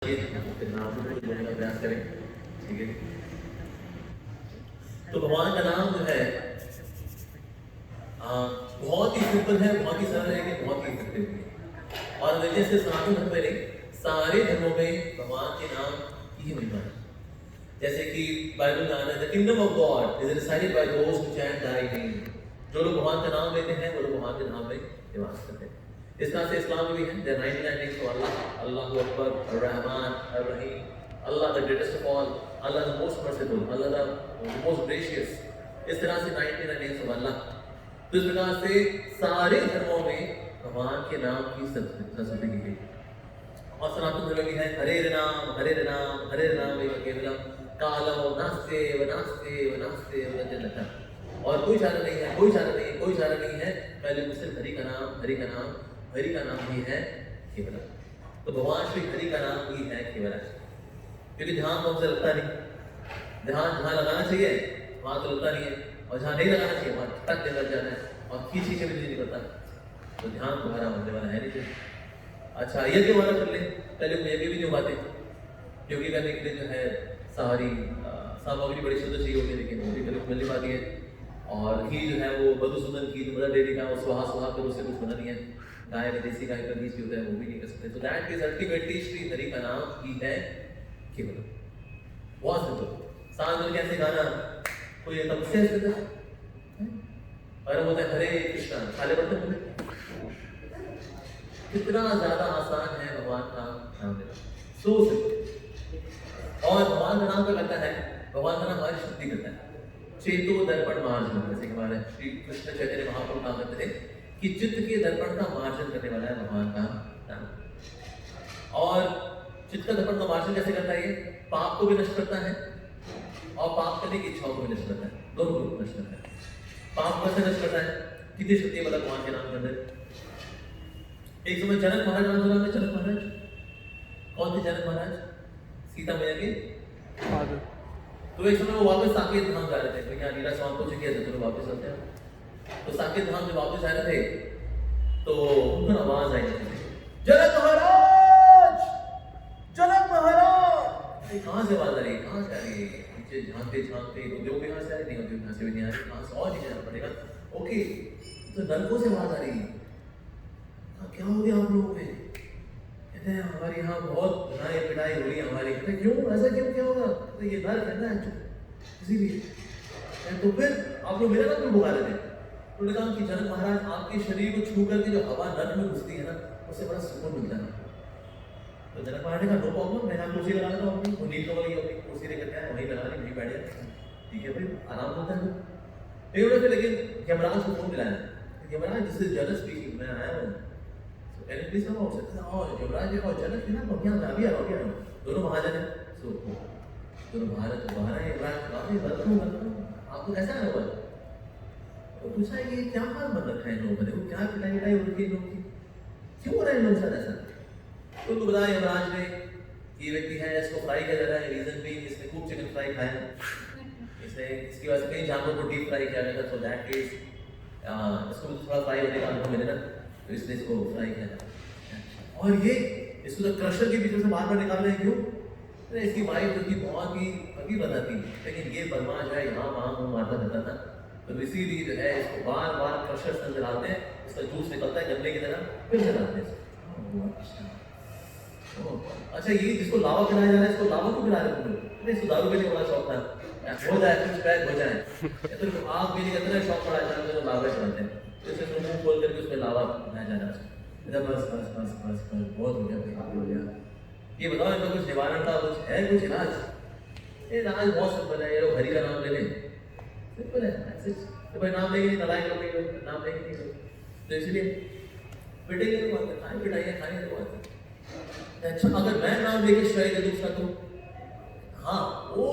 प्रयास करें। ठीक है, तो भगवान का नाम जो है बहुत ही सिंपल है, बहुत ही सरल है, कि बहुत ही इफेक्टिव है। और जैसे सनातन धर्म में नहीं, सारे धर्मों में भगवान के नाम की ही महिमा है। जैसे कि बाइबल में आता है, the kingdom of God is resided by those who chant thy name. जो लोग भगवान का नाम लेते हैं वो लोग भगवान के नाम में निवास करते हैं। इस तरह से इस्लाम में भी है, देयर 99 नेम्स ऑफ अल्लाह, अल्लाहू अकबर, अर्रहमान, अर्रहीम, Allah the greatest of all, Allah the most merciful, Allah the most gracious. इस तरह से 99 नेम्स ऑफ अल्लाह। तो इस प्रकार से सारे धर्मों में भगवान के नाम की संस्कृति की गई। और सनातन धर्म में है हरे नाम हरे नाम हरे नाम केवलम कालो नास्ते वनास्ते वनास्ते वनजनता। और कोई चारा नहीं है, कोई चारा नहीं है, कोई चारा नहीं है, पहले मुझसे हरि का नाम, हरि का नाम, हरि का नाम ही है केवल। तो भगवान श्री हरि का नाम ही है केवल। क्योंकि ध्यान तो हमसे लगता नहीं, ध्यान जहाँ लगाना चाहिए वहाँ तो लगता नहीं है, और जहाँ नहीं लगाना चाहिए वहाँ टक दे लग जाता है, और खींच खींच भी नहीं निकलता। तो ध्यान तुम्हारा होने वाला है नहीं। अच्छा, यज्ञ वाला कर ले, पहले यज्ञ भी नहीं बातें, योगी करने के लिए जो है सारी सामग्री बड़ी शुद्ध चाहिए होगी, लेकिन वो भी कभी मिल नहीं पाती है। और घी जो है वो मधुसूदन घी, मदर डेयरी का, और सुहा सुहा कर उससे कुछ बना नहीं है। गाय का, देसी गाय का घी जो होता है वो भी नहीं कर सकते। तो that is ultimately Shri Hari का नाम ही है केवल। बहुत सिंपल। सांझ में कैसे गाना, कोई तपस्या करता है और बोलते हैं हरे कृष्णा, खाले बर्तन में कितना ज्यादा आसान है भगवान का नाम लेना, सो सिंपल। और भगवान का नाम क्या करता है, भगवान का नाम हमारी शुद्धि करता है। चेतो दर्पण मार्जन, जैसे कि हमारे श्री कृष्ण चैतन्य महाप्रभु कहा करते थे कि चित्त के दर्पण का मार्जन करने वाला है भगवान का नाम। और चित्त का दर्पण का मार्जन कैसे करता है, ये पाप को भी नष्ट करता है और पाप करने की इच्छाओं को भी नष्ट करता है, दोनों को नष्ट करता है। पाप कैसे नष्ट करता है, कितनी शक्ति है मतलब भगवान के नाम के अंदर। एक समय जनक महाराज नाम सुना आपने? जनक महाराज कौन थे? जनक महाराज सीता मैया के फादर। तो एक समय वो वापस साकेत धाम जा रहे थे, तो यहाँ लीला समाप्त हो चुकी है, तो वापस चलते हैं। तो साकेत धाम जब वापस जा रहे थे तो उनको आवाज आई, जनक महाराज, जनक महाराज। कहाँ से आवाज आ रही है, कहाँ से आ रही है? नीचे झांकते झांकते उद्योग यहाँ से आ रही, नहीं उद्योग यहाँ से भी नहीं आ रही, कहाँ से और नीचे जाना पड़ेगा। ओके, तो नलकों से आवाज आ रही है। क्या हो गया आप लोगों में? कहते हैं हमारे यहाँ बहुत लड़ाई पिटाई हो रही है हमारी। कहते क्यों, ऐसा क्यों, क्या होगा? तो ये नर्क है ना इसीलिए। तो फिर आप लोग मेरा ना क्यों बुला रहे थे? उन्होंने कहा कि जनक महाराज, आपके शरीर को छू करके जो हवा नर्क में घुसती है ना, उससे बड़ा सुकून मिलता है। तो जनक महाराज ने कहा नो प्रॉब्लम, मैं यहाँ कुर्सी लगा लेता हूँ अपनी, वो नील कमल की अपनी कुर्सी लेकर आया, वहीं लगा ली, वहीं बैठ गया। ठीक है भाई, आराम होता है। लेकिन यमराज को फोन मिलाया, Yamraj this is Janak speaking, मैं आया हूँ, can you please come out? और यमराज और जनक है ना, तो क्या आ गया, दोनों महाजन है। सो दोनों भारत बाहर है, यमराज काफी वेलकम, आपको कैसा है हुआ? तो पूछा ये क्या हाल बन रखा है इन लोगों ने, वो क्या पिटाई पिटाई हो रही है लोग की, क्यों हो रहा है लोग साथ ऐसा? तो उनको बताया यमराज ने ये व्यक्ति है, इसको फ्राई किया जा रहा है, रीजन भी इसने खूब चिकन फ्राई खाया, इसने इसकी वजह से कई जानवरों को डीप फ्राई किया गया था। सो दैट केस इसको थोड़ा फ्राई होने का अनुभव मिले ना, तो इसने इसको फ्राई किया। और ये इसको तो क्रशर के बीच में बार बार निकाल रहे हैं, क्यों? तो इसकी वाइफ जो थी बहुत ही अभी बताती, लेकिन ये बदमाश जो है यहाँ वहाँ मारता रहता था, तो इसीलिए जो है इसको बार बार क्रशर से चलाते हैं, इसका जूस निकलता है गन्ने की तरह, फिर चलाते हैं। अच्छा, ये जिसको लावा पिलाया जा रहा है, इसको लावा क्यों पिला रहे हैं? नहीं, इसको दारू पीने का बड़ा शौक था, हो जाए कुछ पैक हो जाए, तो आग पीने का इतना शौक पड़ा जाता है तो लावा चलाते हैं, तो इसे मुंह खोल करके उसमें लावा पिलाया जा रहा है। बस बस बस बस बस बहुत हो गया, हो गया। ये बताओ इनका कुछ निवारण का कुछ है, कुछ इलाज? ये इलाज बहुत सिंपल है, ये लोग हरि का नाम ले लें, सिंपल है। तो भाई नाम लेंगे नहीं, नलायक लोग नहीं, नाम लेंगे नहीं, तो इसलिए पिटेंगे तो बात है, खाएं पिटाइए खाएंगे तो बात है। अच्छा, अगर मैं नाम लेके श्रेय दे दूँ उसका, तो हाँ वो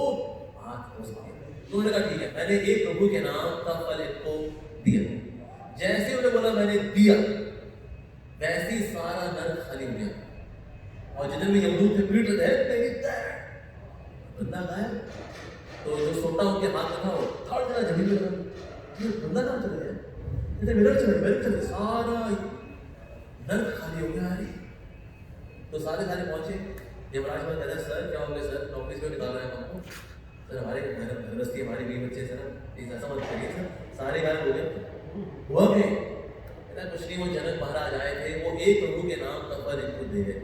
बात हो सकती है। तो उन्होंने कहा ठीक है, मैंने एक प्रभु के नाम का फल इनको दिया। जैसे उन्होंने बोला मैंने दिया, वैसे ही सारा नर्क खाली हो गया, और जितने भी यमदूत थे पीट रहे थे, बंदा गायब। तो जो सोता उनके हाथ में था वो थोड़ा सा जमीन में लगा, ये बंदा कहाँ चला गया? इधर मेरे चले, सारा नर्क खाली हो गया। तो सारे पहुंचे, यमराज में कहता है सर क्या हो गया सर, नौकरी से निकाल रहे हैं हमको सर, हमारे घर गृहस्थी हमारे 20 बच्चे सर, ऐसा मत करिए सर, सारे गायब हो गए। हुआ क्या? कहता कुछ नहीं, वो जनक महाराज आए थे, वो एक प्रभु के नाम का फल इनको दे गए,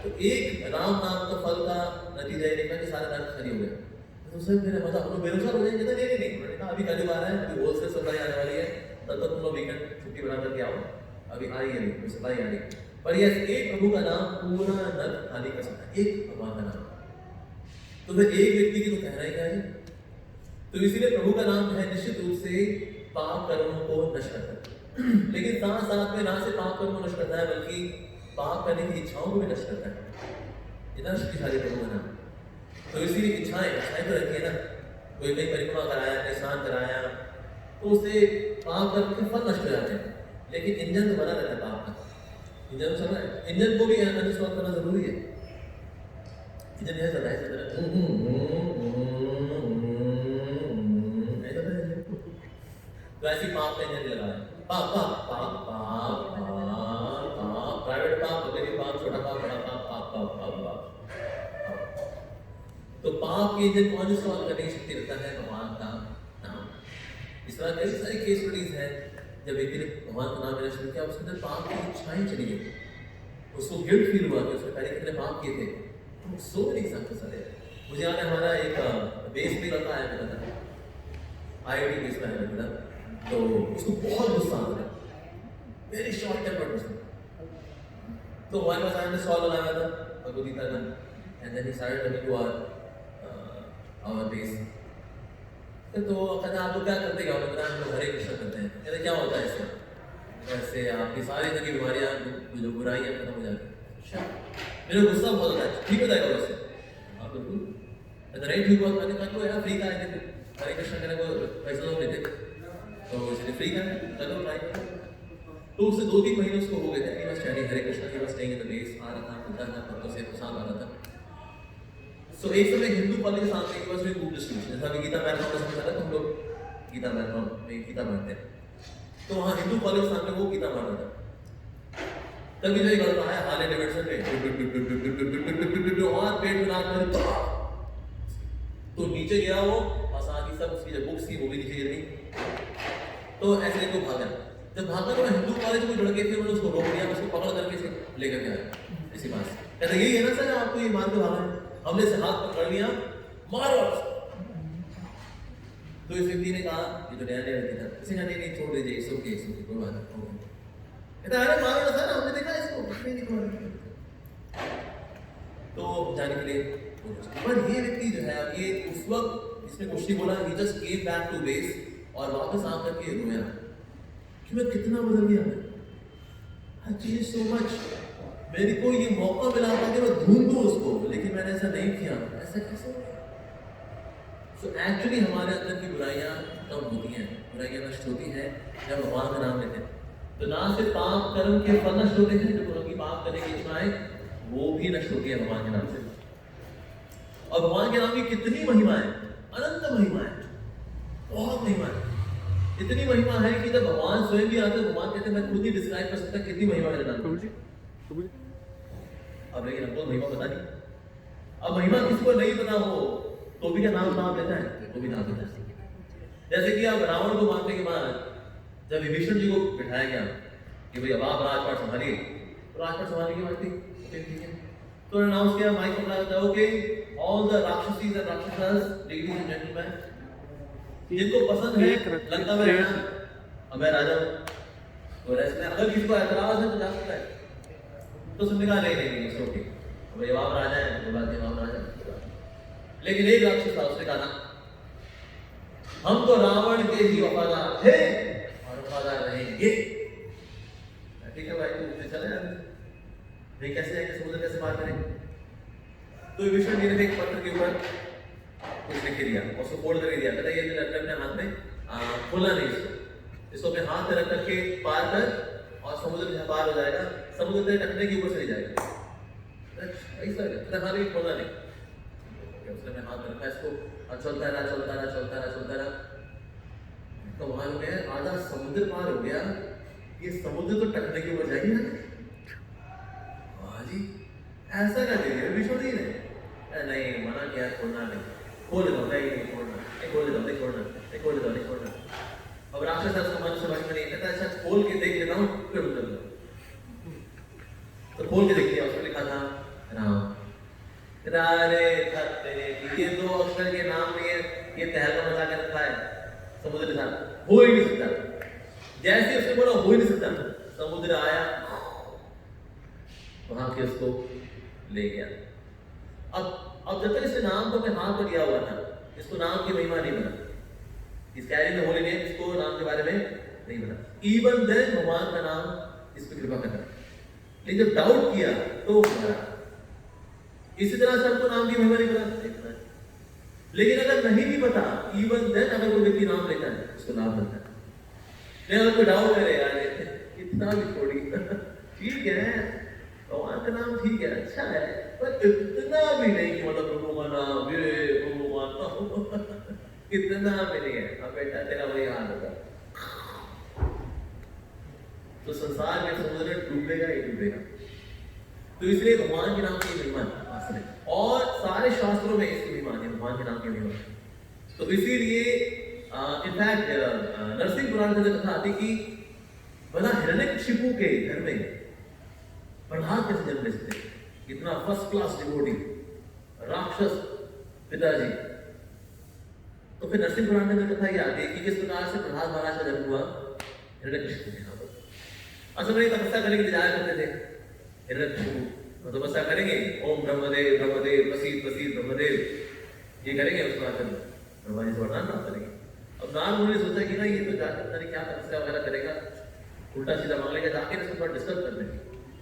तो एक राम नाम का फल का नतीजा ये निकला कि सारे नाम खरी हो गए। तो सर मेरा मतलब हम लोग बेरोजगार हो जाएंगे? नहीं नहीं, उन्होंने कहा अभी कल आ रहा है, अभी होलसेल सप्लाई आने वाली है, तब तक तुम लोग वीकेंड छुट्टी बना करके आओ, अभी आ रही है, अभी सप्लाई आ रही है। पर यह एक प्रभु का नाम पूरा नर खाली कर सकता है, एक भगवान का नाम। तो फिर एक व्यक्ति की तो कहना ही क्या है। तो इसीलिए प्रभु का नाम जो है निश्चित रूप से पाप कर्मों को नष्ट करता है, लेकिन साथ साथ में ना से पाप कर्म को नष्ट करता है बल्कि पाप करने की इच्छाओं को भी नष्ट करता है। इतना शक्तिशाली प्रभु का नाम। तो इसीलिए इच्छाएं तो रखी है ना, कोई कहीं परिक्रमा कराया, कहीं स्नान कराया, तो उससे पाप कर्म के फल नष्ट हो जाते हैं, लेकिन इंजन तो बना रहता है पाप का। इंजन चल रहा है, इंजन को भी अनस्टॉप करना जरूरी है। इंजन यह चल रहा है तो ऐसी पाप का इंजन लगा है, पाप पाप पाप पाप पाप, प्राइवेट पाप, गरीब पाप, छोटा पाप, बड़ा पाप, पाप पाप पाप पाप। तो पाप के इंजन को अनस्टॉप करने की शक्ति रखता है भगवान का नाम। इस तरह कई सारी केस स्टडीज हैं, जब व्यक्ति ने भगवान का नाम लेना शुरू किया, उसके अंदर पाप की इच्छाएं चली गई, उसको गिल्ट फील हुआ कि उसने पहले कितने पाप किए थे। So many examples are there. मुझे याद है हमारा एक बेस भी रखा है मेरा था, आईआईटी बेस में है मेरा, तो उसको बहुत गुस्सा आता था, वेरी शॉर्ट टेम्पर्ड पर्सन। तो हमारे पास हमने सॉल्व लगाया था भगवद गीता का, and then he started coming to our base. तो कहते आप लोग क्या करते क्या? हम लोग हरे कृष्ण करते हैं। कहते क्या होता है इससे? ऐसे आपकी सारी तरह की बीमारियां, जो बुराइयां खत्म हो जाती हैं। मेरे गुस्सा बहुत होता है, ठीक बताएगा वैसे? हाँ बिल्कुल, नहीं ठीक हुआ। मैंने कहा यार फ्री का आए थे, हरे कृष्ण करने को पैसा तो लेते, तो इसलिए फ्री का चलो ट्राई करो। तो उससे 2-3 महीने उसको हो गए थे, बस चैनिंग हरे कृष्ण की, बस स्टेइंग इन द बेस, आ रहा था, खुदा था, पत्तों से पसंद आ रहा था। सो एक समय हिंदू कॉलेज के सामने के पास में बुक डिस्ट्रीब्यूशन, जैसा कि गीता मैराथन का समय था, तो हम लोग गीता मैराथन में गीता मारते हैं, तो वहाँ हिंदू कॉलेज के सामने वो गीता मार रहा था। तभी जो एक लड़का आया हार्ले डेविडसन पे और पेट में लात मारी, तो नीचे गया वो, और साथ ही सब उसकी जो बुक्स थी वो भी नीचे गिर गई। तो ऐसे को भागा, जब भागा तो हिंदू कॉलेज में लड़के थे, उन्होंने उसको रोक लिया, उसको पकड़ करके से लेकर के आया इसी पास। कहते यही है ना सर आपको ये मार के भागा है? हमने से हाथ पकड़ लिया, मारो। तो इस व्यक्ति ने कहा, ये तो नया नया व्यक्ति था, इसे कहा नहीं छोड़ दीजिए, इसको कोई बात नहीं। कहता अरे मारो था ना, हमने देखा इसको, कुछ नहीं मारा। तो जाने के लिए पर ये व्यक्ति जो है, ये उस वक्त इसने कुछ नहीं बोला, he just came back to base और वापस आकर के रोया कि मैं कितना बदल गया, I changed so much। मेरे को ये मौका मिला था कि मैं ढूंढूं उसको, लेकिन मैंने ऐसा नहीं किया। ऐसा कैसे? So actually हमारे अंदर की बुराइयां कम होती हैं, बुराइयां नष्ट होती हैं जब भगवान का नाम लेते हैं। तो ना सिर्फ पाप कर्म के फल नष्ट होते हैं, जो उनकी पाप करने की इच्छाएं वो भी नष्ट होती है भगवान के नाम से। और भगवान के नाम की कितनी महिमा है, अनंत महिमा है, बहुत महिमा है। इतनी महिमा है कि जब भगवान स्वयं भी आते हैं, भगवान कहते हैं मैं खुद ही डिस्क्राइब कर सकता कितनी महिमा मेरे नाम की। अब लेकिन हमको महिमा पता नहीं। अब महिमा किसको नहीं पता हो तो भी क्या नाम लेता है, तो भी नाम लेता है। जैसे कि अब रावण को मारने के बाद जब विभीषण जी को बिठाया गया कि भाई अब आप राजपाट संभालिए, तो राजपाट संभालने की बात थी, ठीक है। तो अनाउंस किया, माइक पकड़ा था, ओके ऑल द राक्षसीज एंड राक्षसस, लेडीज एंड जेंटलमैन, जिनको पसंद है लंका में रहना, अब मैं राजा हूं, तो ऐसे अगर किसी को ऐतराज है तो जा सकता है। तो सुनने का नहीं ओके, भाई आप राजा है तो बात है, आप राजा। लेकिन एक राक्षस था, उसने कहा ना हम तो रावण के ही वफादार थे और वफादार रहेंगे। ठीक है भाई, तो चले भाई कैसे आएंगे, समुद्र कैसे पार करेंगे? तो विभीषण जी ने एक पत्थर के ऊपर कुछ लिख दिया, उसको फोल्ड करके दिया, कहता ये अपने हाथ में खोला नहीं, इसको अपने हाथ में रख करके पार कर और समुद्र जहाँ पार हो जाएगा, समुद्र तेरे टकने के ऊपर चली जाएगा। ऐसा हाँ नहीं, खोला नहीं। उसने अपने हाथ में रखा इसको और चलता रहा। तो वहां हो गया आधा समुद्र पार हो गया, ये समुद्र तो टकने के ऊपर जाएगी ना। हाँ जी, ऐसा क्या दे दिया विष्णु जी ने? नहीं मना किया, खोलना नहीं, खोल दो, नहीं नहीं खोलना, नहीं खोल दो, नहीं खोलना, नहीं खोल दो, नहीं खोलना। अब राक्षस उसका मन समझ में नहीं कहता, अच्छा खोल के देख लेता हूँ फिर उतर लो। तो खोल के देख लिया, उसमें लिखा था राम। रारे ये दो अक्षर के नाम में ये तहलका मचा के रखा है समुद्र के साथ, हो ही नहीं सकता। जैसे उसने बोला हो ही नहीं सकता, समुद्र आया वहां के उसको ले गया। अब जब तक इसके नाम को अपने हाथ पर लिया हुआ था, इसको नाम की महिमा नहीं बना, इस कैरी में होली नेम इसको नाम के बारे में नहीं बना। इवन देन भगवान का नाम इस पर कृपा करता, लेकिन जब डाउट किया तो मरा। इसी तरह से हमको नाम की महिमा नहीं बना। लेकिन अगर नहीं भी पता, इवन देन अगर कोई व्यक्ति नाम लेता है उसको लाभ मिलता है। नहीं अगर कोई डाउट करे यार इतना भी थोड़ी ठीक है, भगवान का नाम ठीक है, अच्छा है, पर इतना भी नहीं कि मतलब प्रभु का नाम ये प्रभु मानता इतना भी नहीं है। अब बेटा तेरा वही हाल होगा तो संसार में समुद्र डूबेगा ही डूबेगा। तो इसलिए भगवान के नाम की महिमा है और सारे शास्त्रों में इसकी महिमा है, भगवान के नाम की महिमा। तो इसीलिए इनफैक्ट नरसिंह पुराण में कथा आती कि भला हिरण्यकशिपु के घर में प्रहलाद कैसे जन्म ले सकते, इतना फर्स्ट क्लास डिवोटी राक्षस पिताजी। तो फिर नरसिंह पुराण में कथा ये आती है कि किस प्रकार से प्रहलाद महाराज का जन्म हुआ हिरण्यकशिपु के यहाँ पर। असल में तपस्या करने के लिए जाया करते थे हिरण्यकशिपु, तपस्या करेंगे ओम ब्रह्मदेव ब्रह्मदेव प्रसीद प्रसीद ब्रह्मदेव ये करेंगे, उसके बाद ब्रह्मा जी से वरदान प्राप्त करेंगे। अब नारद मुनि ने सोचा कि ना ये तो जाकर पता नहीं क्या तपस्या वगैरह करेगा, उल्टा सीधा मांग लेगा, जाके इसको थोड़ा डिस्टर्ब कर देंगे।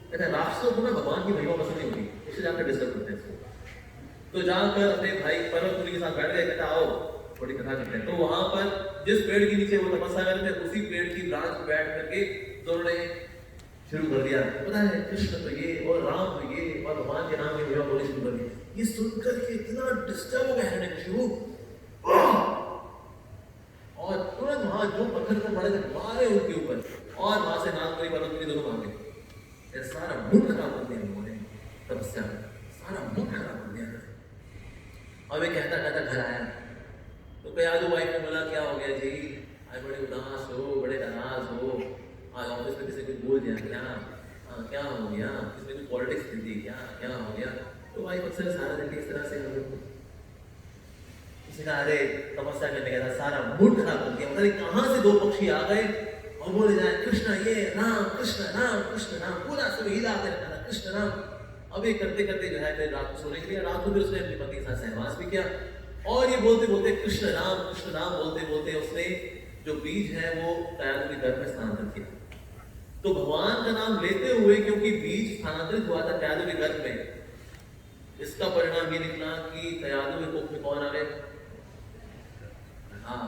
कहते हैं राक्षसों को ना भगवान की महिमा पसंद नहीं होगी, इससे जाकर डिस्टर्ब करते हैं इसको। तो जाकर अपने भाई पर्वत मुनि के साथ बैठ गए, कहता आओ थोड़ी कथा करते हैं। तो वहां पर जिस पेड़ के नीचे वो तपस्या करते हैं उसी पेड़ की ब्रांच पर बैठ करके दोनों ने शुरू कर दिया, पता है कृष्ण तो ये और राम तो ये और भगवान के नाम में महिमा बोलनी शुरू कर दी। ये सुनकर के इतना डिस्टर्ब हो गया हिरण्यकशिपु और तुरंत वहां जो पत्थर को पड़े थे मारे उनके ऊपर और वहां से नागपुरी पर्वतपुरी दोनों भाग गए। सारा मूड खराब कर दिया उन्होंने तपस्या में, सारा मूड खराब कर दिया। अब ये कहता कहता घर आया तो कयादू वाइफ ने बोला क्या हो गया जी, आज बड़े उदास हो, बड़े नाराज हो, आज ऑफिस में किसी को बोल दिया क्या, क्या हो गया, किसी को पॉलिटिक्स कर दी क्या, क्या हो गया। तो वाइफ अक्सर सारा दिन इस तरह से हम लोग अरे तपस्या करने का सारा मूड खराब कर दिया, मतलब कहां से दो पक्षी आ गए और बोले जाए कृष्ण ये राम कृष्ण राम कृष्ण राम, पूरा सब हिलाते रहता था कृष्ण राम। अब ये करते करते जो है फिर रात को सोने के लिए, रात को फिर उसने अपनी पत्नी के साथ सहवास भी किया और ये बोलते बोलते कृष्ण राम बोलते बोलते उसने जो बीज है वो कयादू के गर्भ में स्थानांतरित किया। तो भगवान का नाम लेते हुए क्योंकि बीज स्थानांतरित हुआ था कयादू के गर्भ में, इसका परिणाम ये निकला कि कयादू के कोख में कौन आ गए, हाँ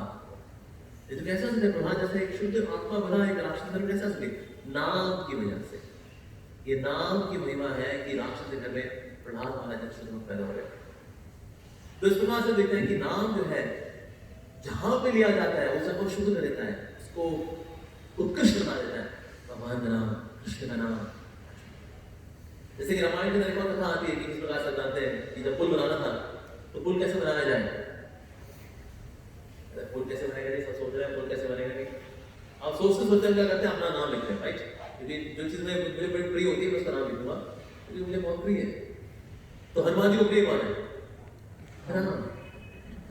ये तो कैसा से प्रहलाद जैसे एक शुद्ध आत्मा बना एक राक्षस धर्म कैसा से, नाम की वजह से। ये नाम की महिमा है कि राक्षस के घर में प्रहलाद महाराज शुद्ध पैदा हो गए। तो इस प्रकार से देखते हैं कि नाम जो है जहां पे लिया जाता है वो सबको शुद्ध कर देता है, उसको उत्कृष्ट बना देता है। भगवान का नाम, कृष्ण का नाम, जैसे कि रामायण के अंदर कथा आती है कि इस प्रकार से जानते हैं कि जब पुल बनाना था तो पुल कैसे बनाया जाए, पुल कैसे बनेगा, सब सोच रहे हैं पुल कैसे बनेगा। आप सोचते क्या करते हैं, अपना नाम लिखते हैं राइट, क्योंकि जो चीज मुझे बड़ी प्रिय होती है मैं उसका नाम लिखूंगा क्योंकि मुझे बहुत प्रिय है। तो हनुमान जी को प्रिय कौन है, राम।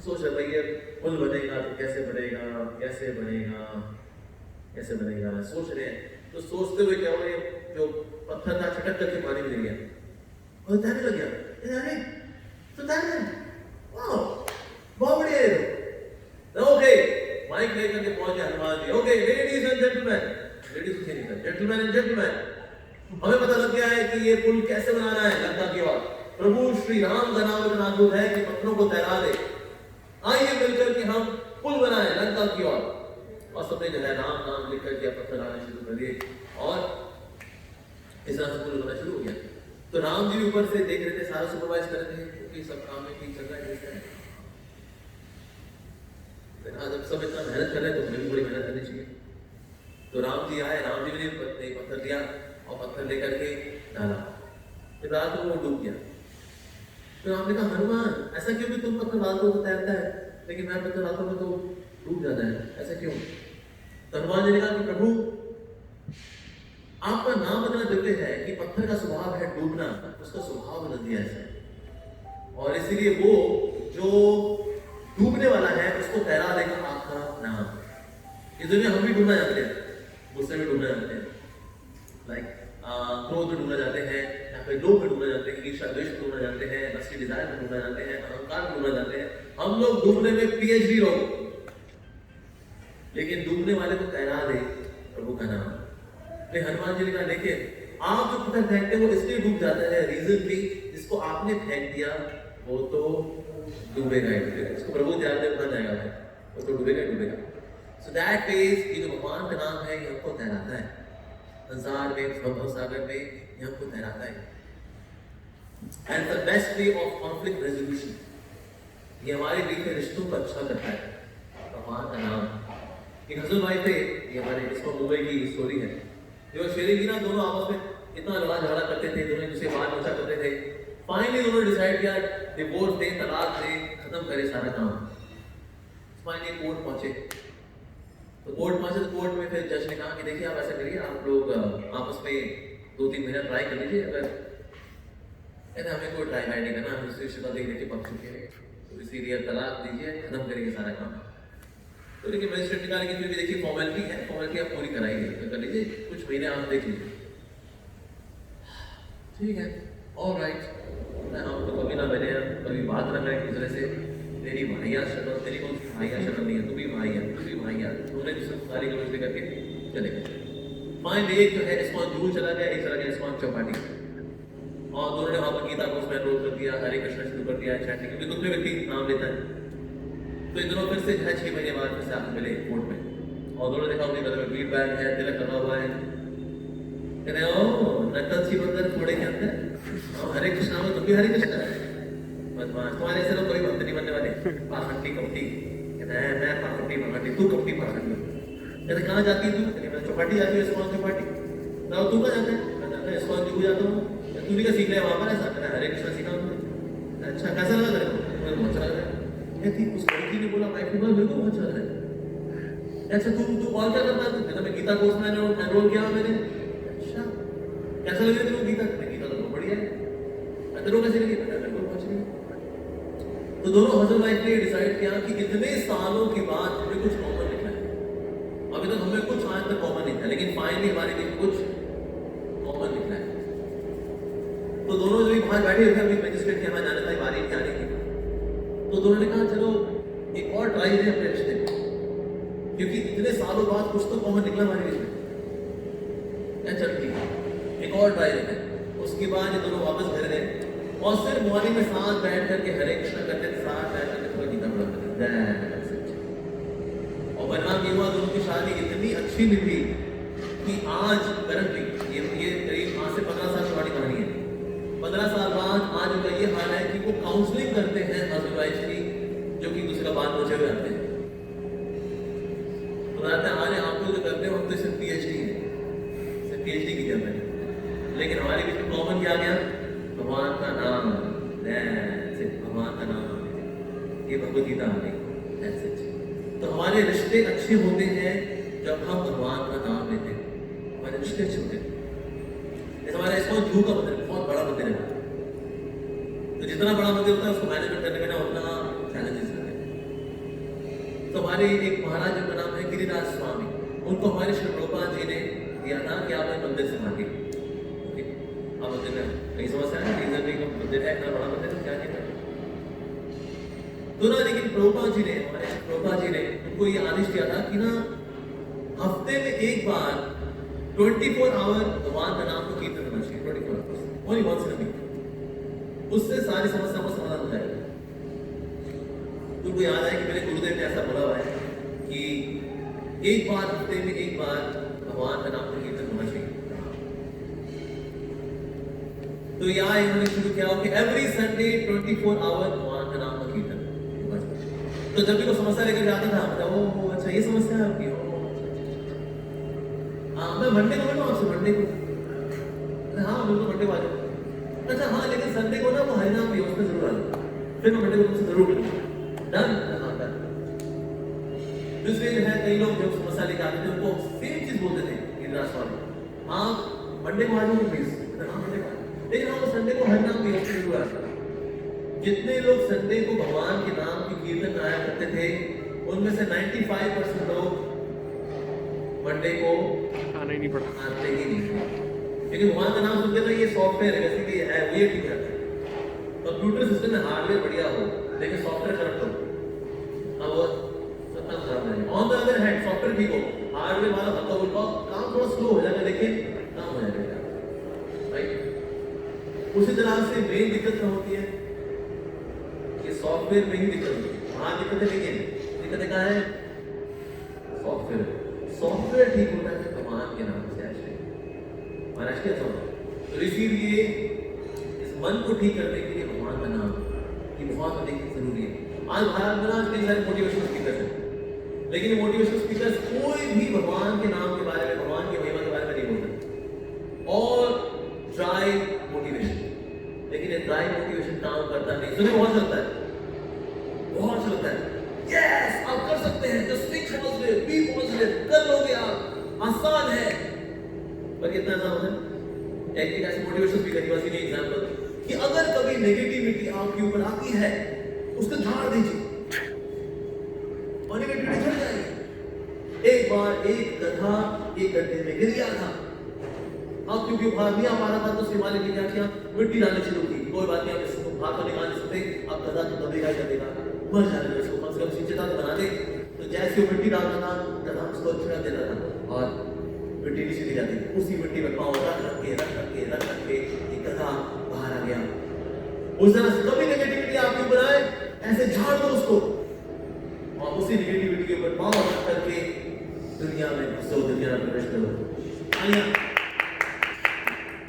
सोच रहे भाई ये पुल बनेगा तो कैसे बनेगा कैसे बनेगा कैसे बनेगा, सोच रहे हैं। तो सोचते हुए क्या हुआ, जो पत्थर था छटक करके पानी में गिर गया और तैरने लग गया। अरे तो तैरने बहुत बढ़िया। ओके माइक लेकर के पहुंचे Hanuman ji, okay ladies and gentleman, ladies थे नहीं जेंटलमैन एंड जेंटलमैन, हमें पता लग गया है कि ये पुल कैसे बनाना है लंका की ओर। प्रभु श्री राम का नाम इतना अद्भुत है कि पत्थरों को तैरा दे, आइए मिलकर के हम पुल बनाए लंका की ओर। और सबने जो है राम नाम लिख करके पत्थर आने शुरू कर दिए और इस तरह से पुल बनना शुरू हो गया। तो राम जी ऊपर से देख रहे थे, सारा सुपरवाइज कर रहे थे क्योंकि सब काम में ठीक चल रहा है। जब सब इतना मेहनत कर रहे हैं तो हमें भी बड़ी मेहनत करनी चाहिए। तो राम जी आए, राम जी ने पत्थर लिया और पत्थर लेकर के डाला फिर रात को वो डूब गया। तो आपने कहा हनुमान ऐसा क्यों कि तुम पत्थर डालते हो तो तैरता है, लेकिन मैं पत्थर डालता हूँ तो डूब जाता है, ऐसा क्यों? तो हनुमान जी ने कहा कि प्रभु आपका नाम इतना दिव्य है कि पत्थर का स्वभाव है डूबना, उसका स्वभाव बदल दिया है, और इसीलिए वो जो डूबने वाला है उसको तैरा देगा आपका नाम। इस दुनिया हम भी डूबना जानते हैं, गुस्से में डूबना जानते हैं, लाइक क्रोध में डूबना जानते हैं, या फिर लोभ में डूबना जानते हैं, ईर्ष्या द्वेष में डूबना जानते हैं, लस्टी डिजायर में डूबना जानते हैं, अहंकार में डूबना जानते हैं। हम लोग डूबने में पीएचडी लोग, लेकिन डूबने वाले को तैरा दे प्रभु का नाम। तो हनुमान जी ने कहा देखिए आप जो पत्थर फेंकते हो इसलिए डूब जाता है, रीजन भी जिसको आपने फेंक दिया वो तो डूबेगा ही डूबेगा, इसको प्रभु ध्यान दे बना जाएगा, वो तो डूबेगा ही डूबेगा। सो दैट मींस ये जो भगवान का नाम है ये हमको तैराता है संसार में, भव सागर में, ये हमको तैराता है। And the best way of conflict resolution, ये हमारे बीच में रिश्तों को अच्छा करता है भगवान का नाम। एक हस्बैंड वाइफ थे, ये हमारे इसको मूवी की स्टोरी है, जो शेरी की ना दोनों आपस में इतना लड़ा झगड़ा करते थे, दोनों दूसरे बात पूछा करते थे, फाइनली दोनों डिसाइड किया डिवोर्स दे, तलाक दे, खत्म करे सारा काम। फाइनली कोर्ट पहुंचे, तो कोर्ट पहुंचे तो कोर्ट में फिर जज ने कहा कि देखिए आप ऐसा करिए, आप लोग आपस में 2-3 महीना ट्राई कर लीजिए, अगर कहते हमें कोई ट्राई नहीं करना, हम दूसरी शक्ल देख के पक्ष चुके हैं, तो इसीलिए तलाक दीजिए, खत्म करेंगे सारा काम। तो लेकिन मजिस्ट्रेट ने कहा कि क्योंकि देखिए फॉर्मेलिटी है, फॉर्मेलिटी आप पूरी कराइए, तो कर लीजिए, कुछ महीने आप देख लीजिए। ठीक है, ऑलराइट, हम तो कभी ना मिले, कभी बात ना करें एक दूसरे से, तेरी भाइया शक्ल, तेरी कौन सी भाइया शक्ल नहीं है, तू भी भाई है, तू भी भाई है, तुमने दूसरे सारी गलती करके चले गए। फाइनली एक जो है इस्कॉन जूहू चला गया, एक चला गया इस्कॉन चौपाटी, और दोनों ने वहां पर गीता को उसमें एनरोल कर दिया, हरे कृष्ण शुरू कर दिया, चैटिंग, क्योंकि दूसरे व्यक्ति नाम लेता है। तो इन दोनों फिर से 6 महीने बाद फिर से आप मिले कोर्ट में, और दोनों देखा उनके गले में बीट बैग है, तिलक लगा हुआ है, कहते हैं ओ नकल सी बंदर थोड़े के अंदर, हरे कृष्णा में तुम भी हरे कृष्णा है, बदमाश, तुम्हारे ऐसे लोग कोई भक्त नहीं बनने वाले, पाखंडी कपटी, कहते हैं मैं पाखंडी पाखंडी, तू कपटी पाखंडी, कहते कहाँ जाती तू, कहते मैं चौपाटी जाती हूँ, इस्कॉन चौपाटी, तो तू कहाँ जाता है, कहता मैं इस्कॉन जूहू जाता हूँ, तू भी क्या सीख रहा है वहाँ पर, ऐसा कहता है हरे कृष्णा सीखा तुमने, अच्छा कैसा लगा तेरे को, बहुत अच्छा लगा। कहती उस लड़की ने बोला वाइफ ने बोला मेरे को बहुत अच्छा लगा, अच्छा तू और क्या करता है, कहता मैं गीता कोर्स में एनरोल किया मैंने, अच्छा कैसा लगे तेरे को गीता, गीता तो बहुत बढ़िया है, तेरे को कैसे लगी, मेरे को बहुत अच्छी लगी। तो दोनों हस्बैंड वाइफ ने डिसाइड किया कि इतने सालों के बाद हमें कुछ कॉमन निकला है, अभी तक हमें कुछ आज तक कॉमन नहीं था, लेकिन फाइनली हमारे बीच कुछ कॉमन निकला है। तो दोनों जो बाहर बैठे हुए थे, अभी मजिस्ट्रेट के यहाँ जाने था, बारी नहीं आने की, तो दोनों ने कहा चलो एक और ट्राई करें अपने रिश्ते में, क्योंकि इतने सालों बाद कुछ तो कॉमन निकला हमारे बीच में, क्या चल ठीक है एक और ट्राई करें। उसके बाद ये दोनों वापस घर गए, और सिर्फ मॉर्निंग में साथ बैठ करके हरे कृष्ण करते थे, साथ बैठ करके थोड़ा गीता पढ़ते थे, और परिणाम ये हुआ दोनों की शादी इतनी अच्छी निभी कि आज करंटली ये करीब आज से 15 साल पुरानी कहानी है, 15 साल बाद आज उनका ये हाल है कि वो काउंसलिंग करते हैं हस्बैंड वाइफ की, जो कि दूसरा बात पहुंचे हुए आते हैं, तो बताते हैं अरे आप लोग जो करते हो हम तो सिर्फ पीएचडी है, सिर्फ पीएचडी की जब है, लेकिन हमारे बीच में कॉमन क्या गया, भगवान का नाम, भगवान का नाम, ये भगवद गीता आ गई। तो हमारे रिश्ते अच्छे होते हैं जब हम भगवान का नाम लेते हैं, हमारे रिश्ते अच्छे होते हैं। जैसे हमारा इस्कॉन जूहू का मंदिर बहुत बड़ा मंदिर है, तो जितना बड़ा मंदिर होता है उसको मैनेजमेंट करने में ना उतना चैलेंजेस होते हैं। तो हमारे एक महाराज जिनका नाम है गिरिराज स्वामी, उनको हमारे श्री प्रभुपाद जी ने दिया था कि आप मंदिर से भागे, आप मंदिर में कई समस्या है, रीजन भी मंदिर है, इतना बड़ा मंदिर है, क्या नहीं करना तो ना, लेकिन प्रभुपाद जी ने, हमारे प्रभुपाद जी ने उनको ये आदेश दिया था कि ना हफ्ते में एक बार 24 आवर भगवान का नाम को कीर्तन करना चाहिए, 24 hours, only once in a week, उससे सारी समस्या को समाधान हो जाएगा। तुमको याद है कि मेरे गुरुदेव ने ऐसा बोला हुआ है कि एक बार हफ्ते में एक बार भगवान का नाम को कीर्तन होना चाहिए। तो यहाँ इन्होंने शुरू किया कि एवरी संडे 24 आवर भगवान का नाम का कीर्तन। तो जब भी कोई समस्या लेकर जाता था, मतलब वो अच्छा ये समस्या है आपकी, हाँ मैं मंडे को मिलूँ आपसे, मंडे को, हाँ बिल्कुल मंडे को आ जाओ, अच्छा हाँ, लेकिन संडे को ना वो हरिनाम भी उसमें जरूर आना, फिर मैं मंडे को तुमसे जरूर करूँगा। डन? हाँ डन। दूसरे जो है, कई लोग जो समस्या लेके आते थे उनको सेम चीज बोलते थे गिरिराज वाले, हाँ मंडे को आ जाओ प्लीज, हाँ मंडे को, लेकिन हाँ संडे को हरिनाम भी उसमें जरूर आता। जितने लोग संडे को भगवान के नाम की कीर्तन गाया करते थे, उनमें से 95% लोग मंडे को आना ही नहीं पड़ा, आते ही नहीं। लेकिन भगवान का नाम सुनते ना, ये सॉफ्टवेयर है जैसे कि है ये ठीक है, कंप्यूटर सिस्टम में हार्डवेयर बढ़िया हो लेकिन सॉफ्टवेयर करप्ट हो, अब वो सत्ता खराब है। On the other hand software ठीक हो, हार्डवेयर वाला हल्का फुल्का काम थोड़ा स्लो हो जाएगा लेकिन काम हो जाएगा, राइट? उसी तरह से मेन दिक्कत क्या होती है कि सॉफ्टवेयर में ही दिक्कत होती है, वहां दिक्कत है लेकिन दिक्कत क्या है? सॉफ्टवेयर ठीक होता है भगवान के नाम से। महाराज क्या समझ, तो इसीलिए इस मन को ठीक करने के लिए भगवान का नाम ये बहुत अधिक जरूरी है। आज भारत में आज कई सारे मोटिवेशनल स्पीकर हैं, लेकिन मोटिवेशनल स्पीकर कोई भी भगवान के नाम के बारे में, भगवान की महिमा के बारे में नहीं बोलते, और ड्राई मोटिवेशन, लेकिन ये ड्राई मोटिवेशन काम करता नहीं। सुने बहुत चलता है, बहुत चलता है, यस आप कर सकते हैं, just think positive, be positive, कर लोगे आप, आसान है, पर कितना आसान है? एक ऐसे मोटिवेशन स्पीकर की बस ये एग्जांपल कि अगर कभी नेगेटिविटी आपके ऊपर आती है उसको झाड़ दीजिए और नेगेटिविटी चली जाएगी। एक बार एक गधा एक गड्ढे में गिर गया था, अब क्योंकि बाहर नहीं आ पा रहा था तो उसके मालिक ने क्या किया, मिट्टी डालनी शुरू की। कोई बात नहीं, आप इसको बाहर तो निकाल नहीं सकते, अब गधा तो दबेगा ही दबेगा, मर जाने दो इसको, कम से कम सींचता तो बना दे। तो जैसे वो मिट्टी डालता था गधा उसको छिड़ा देता था और मिट्टी नीचे गिर जाती, उसी मिट्टी में पाँव रख के एक गधा बाहर आ गया। उस तरह से कभी नेगेटिविटी आपके ऊपर आए ऐसे झाड़ दो उसको और उसी नेगेटिविटी के ऊपर पाँव रख करके दुनिया में घुसो, दुनिया में प्रवेश करो। आइए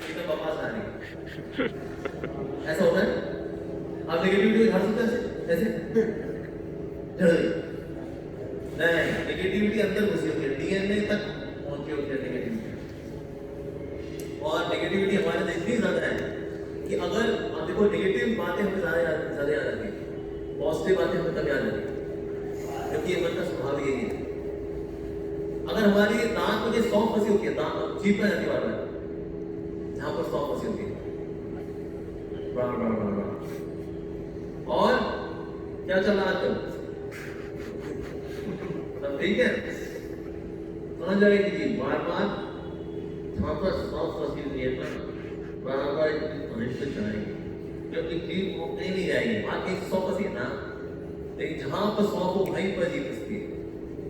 एकदम वापस आ रही, ऐसा होता है। आप नेगेटिविटी को झाड़ सकते हैं ऐसे नहीं, नेगेटिविटी अंदर घुसी होती है, डीएनए तक पहुंची होती है नेगेटिविटी, और नेगेटिविटी हमारे अंदर इतनी ज्यादा है कि अगर आप देखो नेगेटिव बातें हमें ज्यादा याद आती है, पॉजिटिव बातें हमें कम याद आती है, क्योंकि ये मन का स्वभाव यही है। अगर हमारी दांत में 100 फंसी होती है, दांत जीभ में जाती बार बार, जहां पर 100 फंसी होती है, और क्या चल रहा है सब ठीक है, समझ जाएगी जी, बार बार जहां पर 100 फंसी हुई है ना, बराबर हमेशा चलाएगी, क्योंकि जीभ वो कहीं नहीं जाएगी, बाकी 100 फंसी है ना, लेकिन जहां पर 100 को वहीं पर जीभ फंसती है,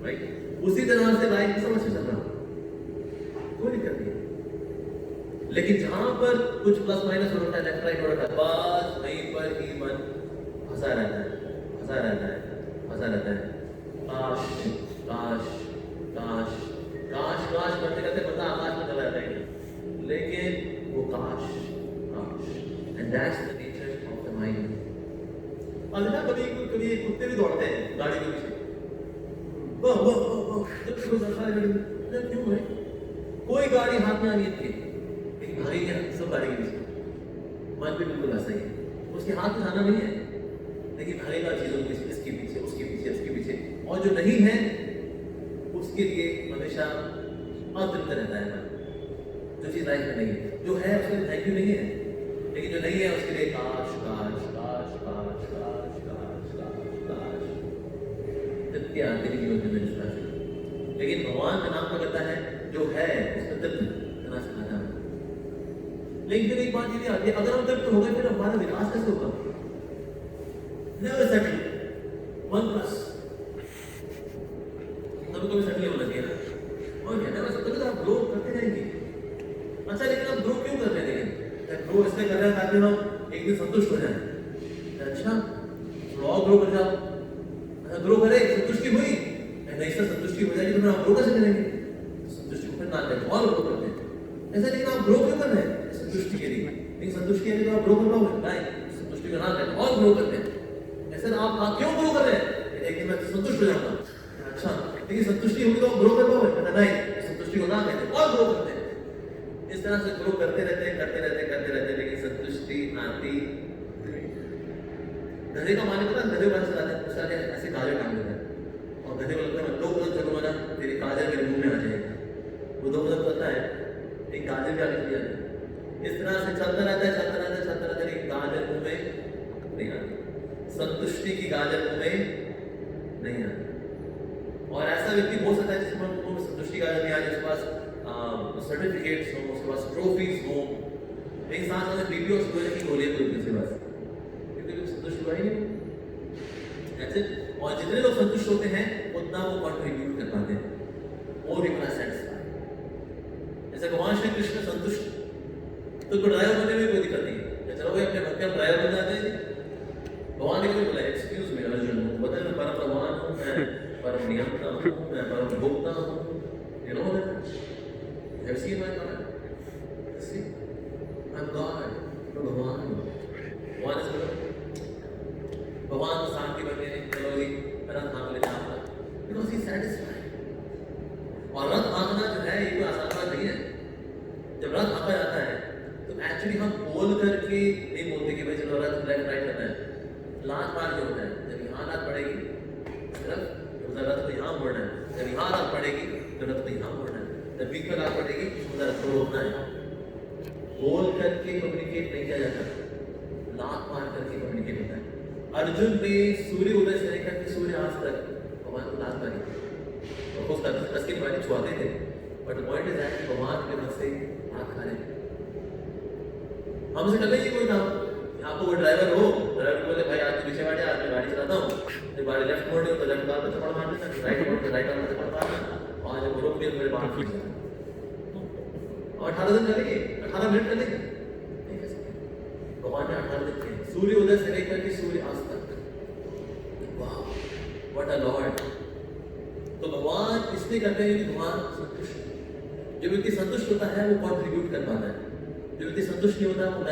राइट? उसी तरह से लाइफ में समझ से चलना कोई दिक्कत नहीं, लेकिन जहां पर कुछ प्लस माइनस हो रहा है, लेफ्ट राइट हो रहा है, बस वहीं पर ही मन फंसा रहता है। काश काश काश काश काश करते करते बंदा आकाश में चला जाता है, लेकिन वो काश and that's the nature of the mind. अब ना कभी कुत्ते भी दौड़ते हैं गाड़ी के पीछे, क्यों है? कोई गाड़ी हाथ में आ रही थी, लेकिन भागी क्या सब गाड़ी के पीछे, मन भी बिल्कुल ऐसा ही है, उसके हाथ में जाना नहीं है, लेकिन भागेगा चीजों के इसके पीछे उसके पीछे, और जो नहीं है उसके लिए हमेशा अतृप्त रहता है। जो चीज लाइफ में नहीं है, जो है उसके लिए थैंक यू नहीं है, लेकिन जो नहीं है उसके लिए काश काश काश काश काश काश काश काश तृप्ति आती नहीं होती मेरे साथ। लेकिन भगवान का नाम क्या कहता है, जो है उसमें तृप्त करना सिखाना है। लेकिन फिर एक बात ये आती है, अगर हम तृप्त हो गए फिर हमारा विकास कैसे होगा? Never settle. One plus. तब तो सेटल होना चाहिए ना, और क्या ना, सब तक आप ग्रो करते रहेंगे। अच्छा, लेकिन आप ग्रो क्यों कर रहे हैं? ग्रो इसलिए कर रहे हैं ताकि हम एक दिन संतुष्ट हो जाए। अच्छा, और ग्रो कर जाओ, अच्छा ग्रो करे, संतुष्टि हुई, नहीं सर संतुष्टि हो जाएगी तो फिर आप ग्रो कैसे करेंगे? संतुष्टि को फिर ना करें और ग्रो करते हैं। ऐसा लेकिन आप ग्रो क्यों कर रहे हैं? संतुष्टि के लिए, लेकिन संतुष्टि के लिए तो आप ग्रो कर पाओगे नहीं, संतुष्टि को ना करें और ग्रो करते हैं। ऐसे आप क्यों ग्रो कर रहे हैं? एक दिन मैं संतुष्ट हो जाऊंगा, अच्छा, लेकिन संतुष्टि होगी तो आप ग्रो कर पाओगे नहीं, संतुष्टि को ना कहते और ग्रो करते हैं। इस तरह से ग्रो करते रहते हैं, लेकिन संतुष्टि आती। गधे का मालिक पता, गधे वाले चलाते हैं, उसका क्या ऐसे गाजर टांग देता है और गधे को लगता है मैं 2 कदम चलूंगा ना तेरी गाजर मेरे मुंह में आ जाएगा। वो 2 कदम चलता है, एक गाजर भी आगे चली जाती है। इस तरह से चलता रहता है, एक गाजर मुंह में नहीं आती। संतुष्टि की गाजर मुंह में नहीं आती। और ऐसा व्यक्ति हो सकता है जिसमें संतुष्टि गाजर नहीं आ रही, उसके पास सर्टिफिकेट्स हो, उसके पास ट्रॉफीज हो, लेकिन साथ साथ बीपी और शुगर की गोलियां भी होती है उसके पास, क्योंकि संतुष्ट हुआ ही नहीं। ऐसे और जितने लोग संतुष्ट होते हैं उतना वो कंट्रीब्यूट कर पाते हैं, और भी बड़ा सेटिस्फाई। जैसे भगवान श्री कृष्ण संतुष्ट, तो ड्राइवर बनने में कोई दिक्कत नहीं है, चलो भाई अपने भक्त ड्राइवर बन जाते हैं। भगवान ने क्यों बोला एक्सक्यूज मी अर्जुन, पता है मैं परम भगवान हूँ, मैं परम नियंता हूँ, मैं परम भोक्ता हूँ, you know that? You have seen my God? See, I'm God, मैं भगवान हूँ। भगवान से बोलो, भगवान को शांति बन गए, चलो जी रथ हाँक लेते हैं आपका, because he satisfied। और रथ हाँकना जो है ये कोई आसान बात नहीं है। जब रथ हाँका जाता है तो एक्चुअली हम बोल करके नहीं बोलते कि भाई चलो रथ लेफ्ट राइट करना है। लात मार के होता है, जब यहाँ लात पड़ेगी सिर्फ तो रथ को यहाँ मोड़ना है, जब यहाँ लात पड़ेगी तो रथ को यहाँ मोड़ना है, जब बीच में लात पड़ेगी तो रथ को रोकना है। बोल करके कम्युनिकेट नहीं किया जाता, लात मार करके कम्युनिकेट होता है। अर्जुन ने सूर्य उदय से लेकर के सूर्यास्त तक भगवान को लात मारी, और उसका कसके पानी छुआते थे, बट पॉइंट इज दैट भगवान के मन से हाथ खा रहे। हमसे कर लेंगे कोई काम, आपको वो ड्राइवर हो, ड्राइवर बोले भाई आज पीछे बैठे, आज मैं गाड़ी चलाता हूँ, जब गाड़ी लेफ्ट मोड़नी हो तो लेफ्ट गाल पे थप्पड़ मार देना, राइट मोड़ तो राइट गाल पे थप्पड़ मारना, और जब रोक दिया तो मेरे बाल फूट जाए। और 18 दिन चलेंगे, 18 मिनट चलेंगे, नहीं कर सकते। भगवान ने 18 दिन किए, सूर्य उदय से लेकर के सूर्य अस्त तक। वाह, व्हाट अ लॉर्ड। तो भगवान इसलिए करते हैं कि भगवान संतुष्ट, जो व्यक्ति संतुष्ट होता है वो कंट्रीब्यूट कर पाता है। जो व्यक्ति संतुष्ट नहीं होता वो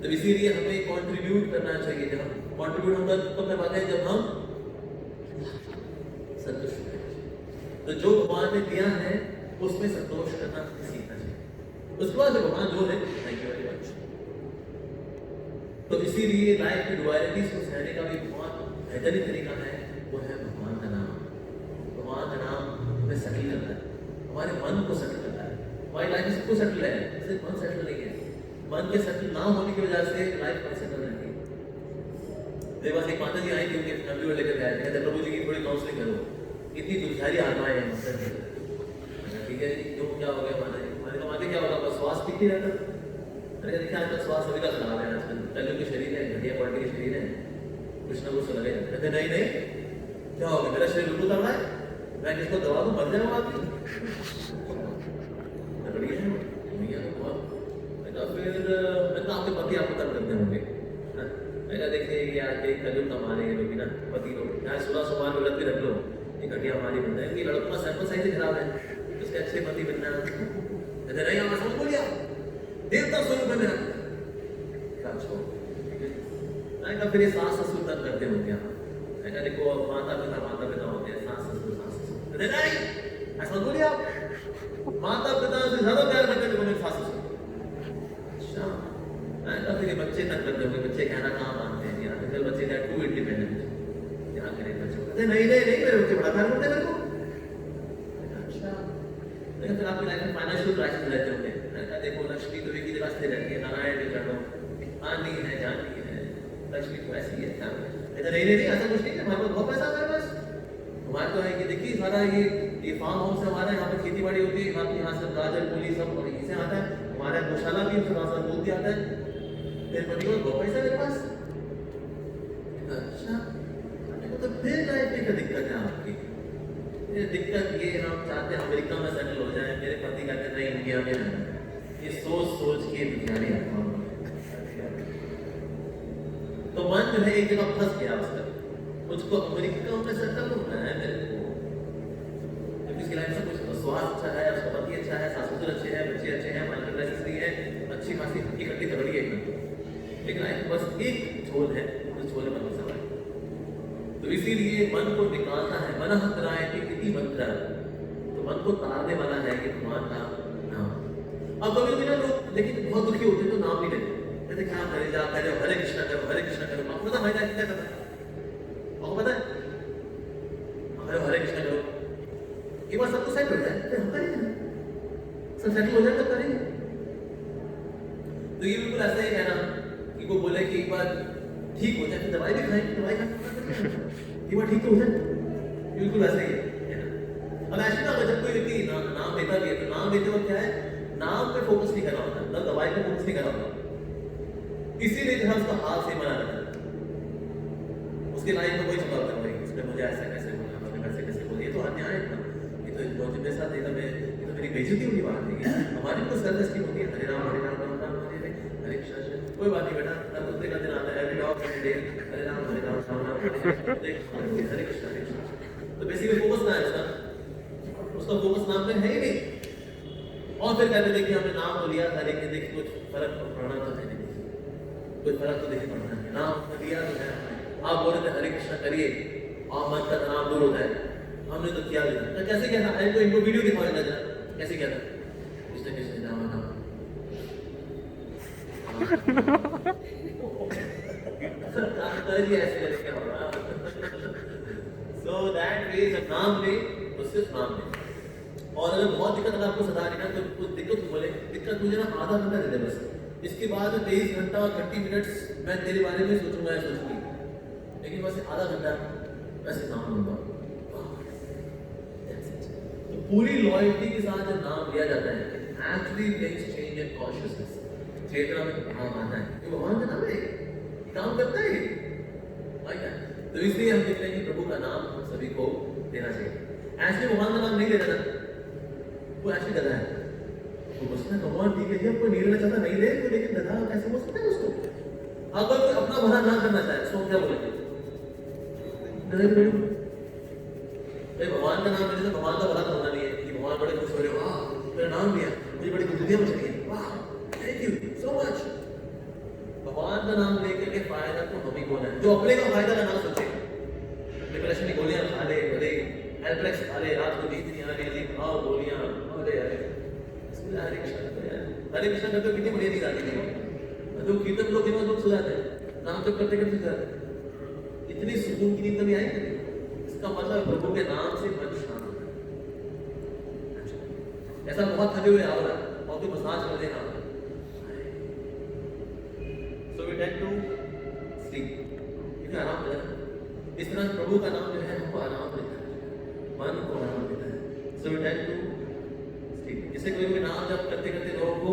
तो इसीलिए हमें कंट्रीब्यूट करना चाहिए। जब हम कंट्रीब्यूट हम कब कर पाते हैं, जब हम संतुष्ट हैं। तो जो भगवान ने दिया है उसमें संतोष करना सीखना चाहिए। उसके बाद भगवान जो है, थैंक यू वेरी मच। तो इसीलिए लाइफ की डुअलिटीज को सहने का भी बहुत बेहतरीन तरीका है, वो है भगवान का नाम। भगवान का नाम हमें सेटल करता है, हमारे मन को सेटल करता है। हमारी लाइफ में सबको सेटल है, सिर्फ मन सेटल नहीं है। मन के सेटल ना होने की वजह से लाइफ अनसेटल रहती है। मेरे पास एक माता जी आई थी, उनके फैमिली को लेकर आए थे, कहते प्रभु जी की थोड़ी काउंसलिंग करो, इतनी दुखियारी आत्माएं हैं। ठीक है जी, क्यों क्या हो गया माता जी? माता क्या होगा, बस स्वास्थ्य ठीक नहीं रहता। मैंने कहा देखिए आजकल स्वास्थ्य सभी का खराब है, आजकल कल के शरीर है, घटिया क्वालिटी के शरीर है, कुछ ना कुछ लगे। कहते नहीं नहीं क्या हो गया, मेरा शरीर बिल्कुल दबा है, मैं किसको दबा दूं, मर जाऊंगा आपकी। फिर मैं आपके पति आपको तंग करते होंगे। मैंने देखिए यार एक कलयुग का माने लोग ना, पति लोग यहाँ 16 सोमवार को व्रत भी रख लो, एक घटिया हमारी बनता है कि लड़कों का सैंपल साइज खराब है, उसके अच्छे पति बनना है। नहीं हमारा समझ बोलिए देवता स्वरूप में मैंने फिर ये सास ससुर तक करते होते हैं। मैंने देखो माता पिता होते हैं, सास ससुर नहीं ऐसा बोलिए आप, माता पिता से ज्यादा प्यार करते हैं मेरे सास ससुर। अच्छा मैंने फिर बच्चे तक करते होंगे, बच्चे कहना कहाँ मानते हैं यार, फिर बच्चे दैट टू इंडिपेंडेंट क्या करें बच्चे। नहीं मेरे बच्चे बड़ा प्यार करते हैं मेरे को। अच्छा लेकिन फिर आपकी लाइफ में फाइनेंशियल क्राइसिस रहते होंगे। देखो लक्ष्मी तो एक ही जगह स्थिर रहती है, नारायण भी कर लो, आनी है जानी है, लक्ष्मी तो ऐसी है क्या? नहीं ऐसा कुछ नहीं है, हमारे पास बहुत पैसा है, हमारे पास हमारे तो है कि देखिए सारा ये फार्म हाउस हमारा, यहाँ पर खेती बाड़ी होती है, यहाँ से गाजर मूली सब यहीं से आता है, हमारा गौशाला भी हमसे दूध भी आता है। मेरे पति को बहुत पैसा मेरे पास। अच्छा तो फिर लाइफ में क्या दिक्कत है आपकी? दिक्कत ये हम चाहते हैं अमेरिका में सेटल हो जाए, मेरे पति कहते हैं नहीं इंडिया में रहना। ये सोच के बिचारी आत्मा तो मन जो है एक जगह फंस गया उसका, मुझको अमेरिका में सेटल होना है मेरे को, क्योंकि इसकी लाइफ से कुछ स्वास्थ्य अच्छा है, उसका पति अच्छा है, सास ससुर अच्छे हैं, बच्चे अच्छे हैं, माइनर क्राइसिस है, अच्छी खासी इकट्ठी तगड़ी है, लेकिन लाइफ बस एक झोल है, उस झोले में फंसा हुआ है। तो तो इसीलिए मन को निकालना है, मन हतरायते इति मंत्र, तो मन को तारने वाला है ये भगवान का नाम। अब कभी कभी ना लोग लेकिन बहुत दुखी होते हैं तो नाम नहीं लेते, कहते क्या करे, जा करे हरे कृष्णा करो, हरे कृष्णा करो। आपको पता फायदा क्या करता है? आपको पता है हरे कृष्णा करो, एक बार सबको सेट हो जाए फिर हम करेंगे ना, सब सेट हो जाए तब करेंगे। तो ये बिल्कुल ऐसा ही है ना कि वो बोले कि एक बार ठीक हो जाए फिर दवाई भी खाएंगे, दवाई खाएंगे एक बार ठीक तो हो जाए, बिल्कुल ऐसा ही है ना। अब ऐसे ना जब कोई व्यक्ति नाम लेता भी है तो नाम लेते वक्त क्या है, नाम पे फोकस नहीं करना होता, ना दवाई पे फोकस नहीं करना होता। इसीलिए जो है उसका हाथ से मना करता है, उसके लाइन में कोई जवाब कर भाई उसने मुझे ऐसा कैसे बोला, मैंने कैसे कैसे बोला, ये तो अन्याय है ना, ये तो बहुत मेरे साथ ये तो मेरी बेइज्जती होने वाली है। हमारी तो सेल्फ एस्टीम होती है, हरे राम हरे राम राम राम हरे हरे हरे कृष्ण, कोई बात नहीं बेटा, हर कुत्ते का दिन आता है, एवरी डॉग एवरी डे, हरे राम राम राम हरे हरे कृष्ण हरे कृष्ण। तो बेसिकली फोकस ना है उसका फोकस नाम पे है ही नहीं। और फिर कहते देखिए हमने नाम तो लिया था लेकिन देखिए कुछ फर्क पड़ना तो है नहीं, कोई फर्क तो देखिए पड़ना है, नाम तो लिया तो है। आप बोल रहे थे हरे कृष्णा करिए और मन का नाम दूर होता है, हमने तो किया भी तो कैसे क्या था, इनको वीडियो दिखाया था जरा कैसे क्या था, कृष्ण कृष्ण राम राम ऐसे करके होगा। सो दैट वे जब नाम ले तो सिर्फ नाम ले, और अगर बहुत दिक्कत अगर आपको सता रही ना तो कुछ दिक्कत बोले दिक्कत मुझे ना आधा घंटा दे दे बस, इसके बाद 23 घंटा 30 मिनट्स मैं तेरे बारे में सोचूंगा या सोचूंगी, लेकिन बस आधा घंटा वैसे नाम लूंगा। तो पूरी लॉयल्टी के साथ जब नाम लिया जाता है actually brings change in consciousness, चेतना में भाव आता है कि भगवान का नाम है काम करता है क्या। तो इसलिए हम कहते हैं कि प्रभु का नाम हम सभी को देना चाहिए। ऐसे भगवान का नाम नहीं ले देना, वो ऐसे गधा है, वो बसना भगवान ठीक है, कोई नहीं लेना चाहता नहीं ले तो, लेकिन गधा कैसे हो सकता है उसको, अगर कोई अपना भला ना करना चाहे उसको क्या बोलेंगे, भगवान का नाम लेने से भगवान का भला तो होना नहीं है कि भगवान बड़े खुश हो रहे, वाह मेरा नाम लिया मुझे बड़ी गुदगुदियां मच रही है, वाह थैंक यू सो मच। भगवान का नाम लेकर के फायदा तो हम ही को है, जो अपने का फायदा का नाम सोचे, डिप्रेशन की गोलियां खा ले, भले एल्ब्रेक्स खा ले, रात को नींद नहीं आ रही, खाओ गोलियां, अरे यार हरे कृष्ण करते कितनी बढ़िया नींद आती है, जो कीर्तन लोग दिनों लोग सो जाते हैं, नाम जप करते करते सो जाते हैं, इतनी सुकून की नींद कभी आई नहीं। इसका मतलब प्रभु के नाम से मन शांत होता है। ऐसा बहुत थके हुए आओ ना और तो मसाज कर देना, so we tend to sleep, इतना आराम मिला। इस तरह प्रभु का नाम जो है हमको आराम देता है, मन को आराम देता है। So we tend to sleep, इससे कोई भी नाम जब करते करते लोगों को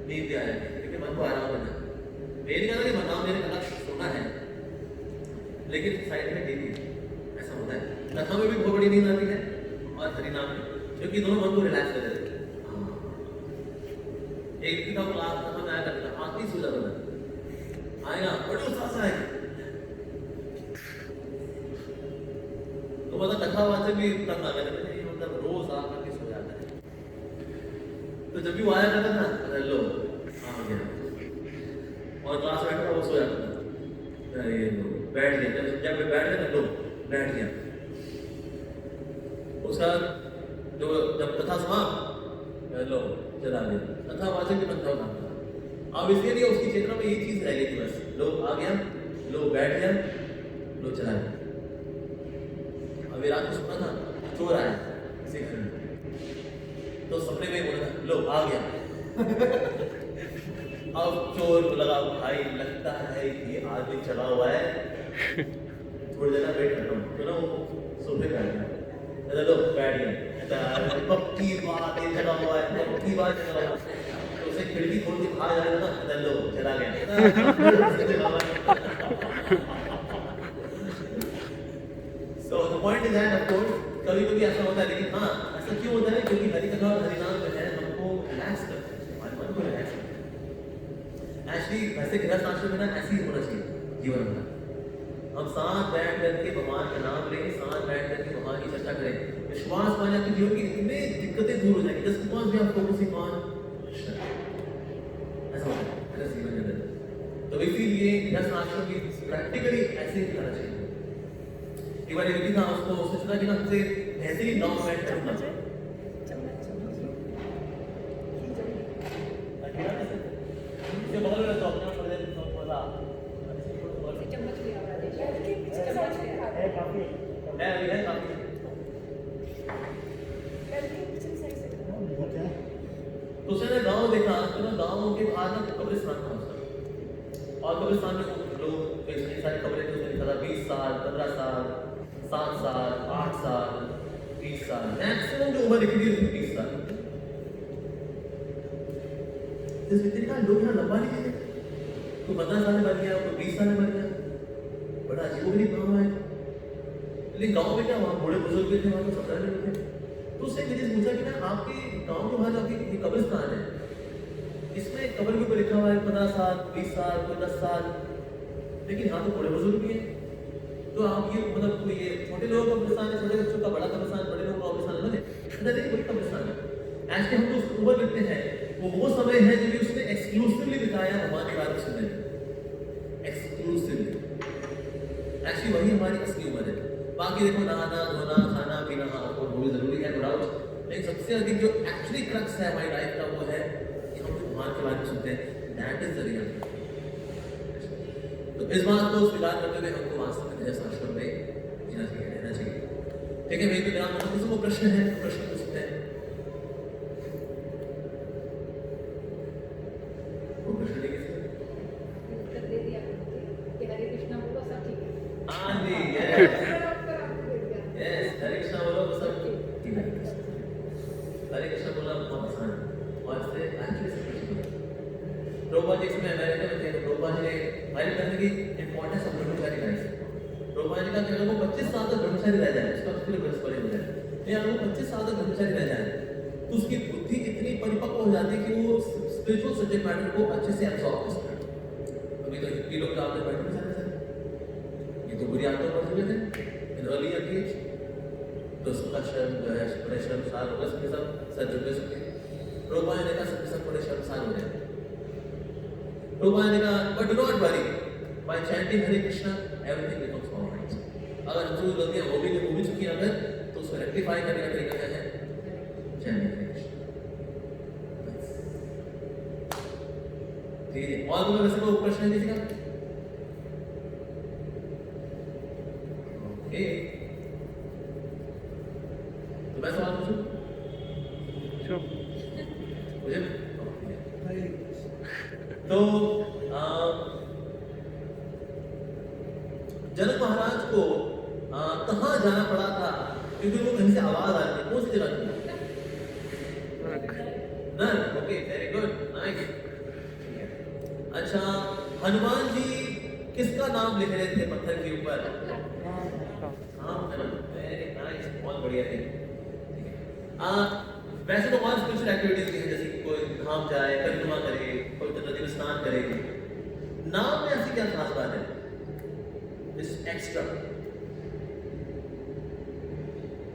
नींद आ जाती है क्योंकि मन को आराम देना। मेरी कहना कि नाम लेने का लक्ष्य सोना है, लेकिन साइड में नींद ऐसा होता है। कथा में भी बहुत बड़ी नींद आती है और हरिनाम में, क्योंकि दोनों मन को रिलैक्स कर देते हैं। एक कथा को आप कथा में आया करता है, आती सो जाता है, आएगा बड़े उत्साह से आएगा, तो मतलब कथावाचक भी तंग आ गया, मतलब रोज आकर के सो जाता है। तो जब भी वो आया करता था लो आ गया, और क्लास बैठा था वो सो जाता था, ये बैठ गया, जब बैठ गया लो बैठ गया। उसका जो जब कथा समाप्त लो चला गया, कथावाचक भी बनता होता था। अब इसके लिए उसकी चेतना में ये चीज रह गई थी, बस लो आ गया, लो बैठ गया, लो चला गया। अभी रात को सुना था चोर आया तो सपने में बोला था लो आ गया। अब चोर को लगा भाई लगता है ये आदमी चला हुआ है, थोड़ी देर वेट करता हूँ, तो ना वो सोफे पे आ गया, लो बैठ गया, पक्की बात ये चला हुआ है, पक्की बात चला हुआ है, तो उसे खिड़की खोल के बाहर जा रहा था, लो चला गया। So the point is that of course कभी-कभी ऐसा होता है, लेकिन हाँ ऐसा क्यों होता है, क्योंकि हरि कथा और हरिनाम जो है हमको रिलैक्स करता है, हमारे मन को रिलैक्स करता है। एक्चुअली वैसे गृहस्थ आश्रम में ना ऐसे ही होना चाहिए जीवन में, हम साथ बैठ करके भगवान का नाम लें, साथ बैठ करके भगवान की चर्चा करें, विश्वास पाने आपके जीवन की इतनी दिक्कतें दूर हो जाएंगी, just because we are focusing on Krishna. ऐसा होता है ऐसा जीवन में। तो इसीलिए गृहस्थ आश्रम की प्रैक्टिकली ऐसे ही करना चाहिए, एक बार एक व्यक्ति था, उसको उसने सोचा कि ना हमसे ऐसे ही गाँव में बैठ करूँगा। इसके बगल में तो अपने पड़े तो बोला चम्मच भी आ रहा है काफी है काफी। तो उसने गाँव देखा तो ना गाँव के बाहर ना कब्रिस्तान था उसका, और कब्रिस्तान में लोग इतनी सारी कब्रें थे, उसने लिखा था 20 साल 15 साल 7 साल 8 साल 20 साल, मैक्सिमम जो उम्र लिखी थी 20 साल। इस व्यक्ति का लोग यहाँ लंबा लिखे थे, तो 15 साल में मर गया, तो 20 साल में मर गया, बड़ा अजीब गाँव है। लेकिन गाँव में क्या वहाँ बूढ़े बुजुर्ग भी थे, वहाँ तो 17 लोग थे। तो उससे मुझे पूछा कि ना आपके गाँव के बाहर जो आपकी कब्रिस्तान है, इसमें कब्र के ऊपर लिखा हुआ है 15 साल 20 साल कोई 10 साल, लेकिन यहाँ तो बड़े बुजुर्ग भी हैं। तो आप ये मतलब कोई ये छोटे लोगों का कब्रिस्तान है, छोटे बच्चों का बड़ा कब्रिस्तान, बड़े लोगों का कब्रिस्तान अलग है, देखिए कोई कब्रिस्तान है। ऐसे हम तो उसको उम्र लिखते हैं, वो समय है जब उसने एक्सक्लूसिवली बिताया भगवान की बात सुनने में, एक्सक्लूसिवली। एक्चुअली वही हमारी असली उम्र है। बाकी देखो नहाना धोना खाना पीना हाँ वो भी जरूरी है, नो डाउट, लेकिन सबसे अधिक जो एक्चुअली क्रक्स है हमारी लाइफ का वो है कि हम भगवान के बारे में सुनते हैं, दैट इज द रियल। तो इस बात को स्वीकार करते हुए हमको वास्तव में गृहस्थ आश्रम में जीना चाहिए, रहना चाहिए। ठीक है, मेरे विराम में किसी को प्रश्न है, प्रश्न पूछ सकते हैं। वो प्रश्न नहीं किसी उत्तर दे दिया कि हरे कृष्णा बोलो सब ठीक है। हाँ जी, यस यस, हरे कृष्णा बोलो तो सब ठीक है। हरे कृष्णा बोला बहुत आसान है, और इससे एक्चुअली सब कुछ होता है। प्रभुपाद जी इसमें अमेरिका में थे, तो प्रभुपाद जी ने हमारी करने की इंपॉर्टेंस ऑफ ब्रह्मचारी का है। प्रभुपाद जी का कि अगर वो 25 साल तक ब्रह्मचारी रह जाए, उसका फिर ब्रह्मचारी हो जाए, या अगर वो 25 साल तक ब्रह्मचारी रह जाए तो उसकी बुद्धि इतनी परिपक्व हो जाती है कि वो स्पिरिचुअल सब्जेक्ट मैटर को अच्छे से एब्सॉर्ब कर सकता है। अभी तो हिप्पी लोग आपने बैठे हैं, ये तो बुरी आदतों पर चले थे इन अर्ली एज, तो उसका शर्म जो है बड़े शर्मसार हो गए, सबके सब सर झुक गए। प्रभुपाद ने कहा सबके सब बड़े शर्मसार हो गए। प्रभुपाद ने कहा but do not worry, bye chanting Hare Krishna everything becomes alright. अगर हमसे कोई गलतियां हो भी चुकी हैं अगर, तो उसको रेक्टिफाई करने का तरीका क्या है, चैंटिंग हरे कृष्णा। ठीक है, और तुम्हें वैसे कोई प्रश्न है किसी का? ओके, तो मैं सवाल पूछूं? मुझे तो जनक महाराज को कहाँ जाना पड़ा था, क्योंकि वो कहीं से आवाज आ रही थी, कौन सी जगह थी? नर, ओके, वेरी गुड, नाइस। अच्छा, हनुमान जी किसका नाम लिख रहे थे पत्थर के ऊपर? हाँ, वेरी नाइस, बहुत बढ़िया थे। वैसे तो और स्पिरिचुअल एक्टिविटीज भी हैं, जैसे कि कोई धाम जाए, परिक्रमा करे, कोई तो नदी में स्नान करे। नाम में ऐसी क्या खास बात है? दिस एक्स्ट्रा,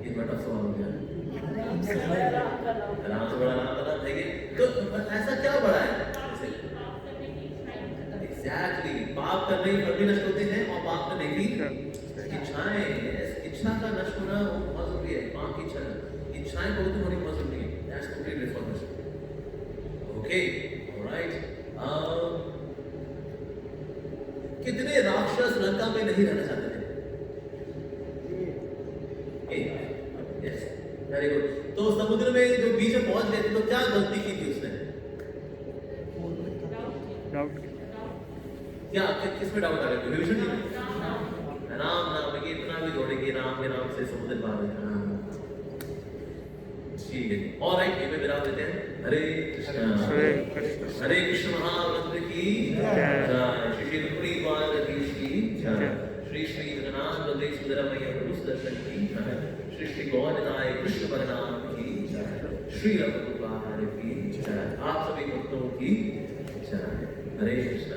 ये बड़ा सवाल हो गया। राम से बड़ा नाम का नाम है, तो ऐसा क्या बड़ा है? एग्जैक्टली, पाप करने की भी नष्ट होते हैं और पाप करने की इच्छाएं, इच्छा का नष्ट होना बहुत जरूरी है। पाप की इच्छाएं पवित्र होनी बहुत जरूरी है। That's complete reformation. Okay, alright. कितने राक्षस लंका में नहीं रहना चाहते थे? Yes, very good. तो समुद्र में जो बीच में पहुंच गए थे, तो क्या गलती की थी उसने? क्या किसमें डाउट आ रहा है? विभीषण जी में? राम नाम में इतना भी जोड़ेंगे, राम के नाम से समुद्र पार है। ठीक है, ऑलराइट, ये में विराम देते हैं। हरे कृष्ण हरे कृष्ण महामंत्र की जय, श्री श्री रुक्मिणी द्वारकाधीश की जय, श्री श्री जगन्नाथ बलदेव सुंदरमय प्रभु सुदर्शन की जय, श्री श्री गौरनाय कृष्ण बलराम की जय, श्री रघुनाथ की जय, आप सभी भक्तों की जय। हरे कृष्ण।